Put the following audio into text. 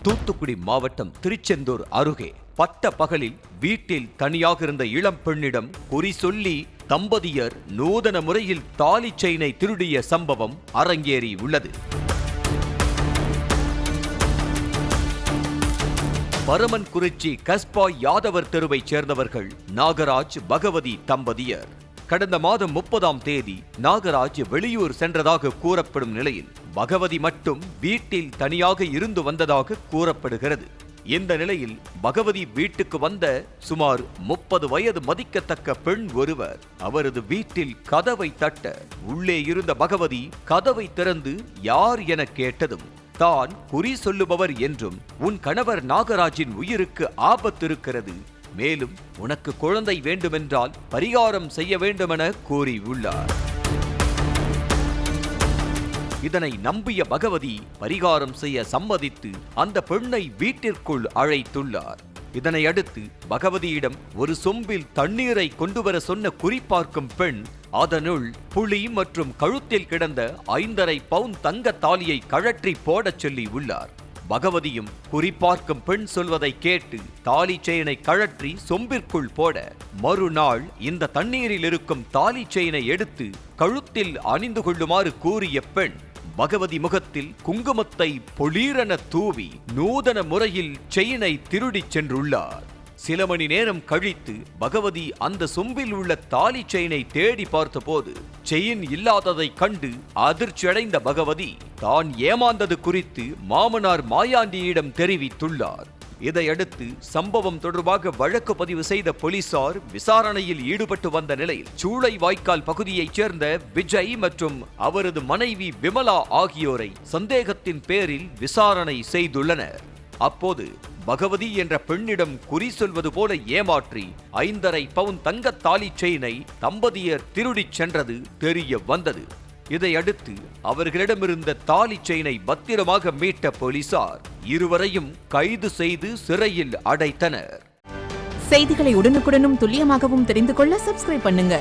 தூத்துக்குடி மாவட்டம் திருச்செந்தூர் அருகே பட்ட பகலில் வீட்டில் தனியாக இருந்த இளம் பெண்ணிடம் குறி சொல்லி தம்பதியர் நூதன முறையில் தாலி செயினை திருடிய சம்பவம் அரங்கேறி உள்ளது. பரமன்குறிச்சி கஸ்பா யாதவர் தெருவைச் சேர்ந்தவர்கள் நாகராஜ் பகவதி தம்பதியர். கடந்த மாதம் 30ஆம் தேதி நாகராஜ் வெளியூர் சென்றதாக கூறப்படும் நிலையில் பகவதி மட்டும் வீட்டில் தனியாக இருந்து வந்ததாக கூறப்படுகிறது. இந்த நிலையில் பகவதி வீட்டுக்கு வந்த சுமார் 30 வயது மதிக்கத்தக்க பெண் ஒருவர் அவரது வீட்டில் கதவை தட்ட உள்ளே இருந்த பகவதி கதவை திறந்து யார் என கேட்டதும் தான் குறி சொல்லுபவர் என்றும் உன் கணவர் நாகராஜின் உயிருக்கு ஆபத்து இருக்கிறது, மேலும் உனக்கு குழந்தை வேண்டுமென்றால் பரிகாரம் செய்ய வேண்டுமென கூறியுள்ளார். இதனை நம்பிய பகவதி பரிகாரம் செய்ய சம்மதித்து அந்த பெண்ணை வீட்டிற்குள் அழைத்துள்ளார். இதனை அடுத்து பகவதியிடம் ஒரு சொம்பில் தண்ணீரை கொண்டுவர சொன்ன குறிப்பார்க்கும் பெண் அதனுள் புளி மற்றும் கழுத்தில் கிடந்த 5.5 பவுன் தங்க தாலியை கழற்றி போடச் சொல்லி உள்ளார். பகவதியும் குறிப்பார்க்கும் பெண் சொல்வதை கேட்டு தாலி செயினை கழற்றி சொம்பிற்குள் போட மறுநாள் இந்த தண்ணீரில் இருக்கும் தாலி செயினை எடுத்து கழுத்தில் அணிந்து கொள்ளுமாறு கூறிய பெண் பகவதி முகத்தில் குங்குமத்தை பொலீரென தூவி நூதன முறையில் செயினை திருடிச் சென்றுள்ளார். சில மணி நேரம் கழித்து பகவதி அந்த சொம்பில் உள்ள தாலி செயினை தேடி பார்த்தபோது செயின் இல்லாததை கண்டு அதிர்ச்சியடைந்த பகவதி தான் ஏமாந்தது குறித்து மாமனார் மாயாண்டியிடம் தெரிவித்துள்ளார். இதையடுத்து சம்பவம் தொடர்பாக வழக்கு பதிவு செய்த போலீசார் விசாரணையில் ஈடுபட்டு வந்த நிலையில் சூளை வாய்க்கால் பகுதியைச் சேர்ந்த விஜய் மற்றும் அவரது மனைவி விமலா ஆகியோரை சந்தேகத்தின் பேரில் விசாரணை செய்துள்ளனர். அப்போது பகவதி என்ற பெண்ணிடம் குறி சொல்வது போல ஏமாற்றி 5.5 பவுன் தங்க தாலி செயினை தம்பதியர் திருடிச் சென்றது தெரிய வந்தது. இதையடுத்து அவர்களிடமிருந்த தாலி செயினை பத்திரமாக மீட்ட போலீசார் இருவரையும் கைது செய்து சிறையில் அடைத்தனர். செய்திகளை உடனுக்குடனும் துல்லியமாகவும் தெரிந்து கொள்ள சப்ஸ்கிரைப் பண்ணுங்க.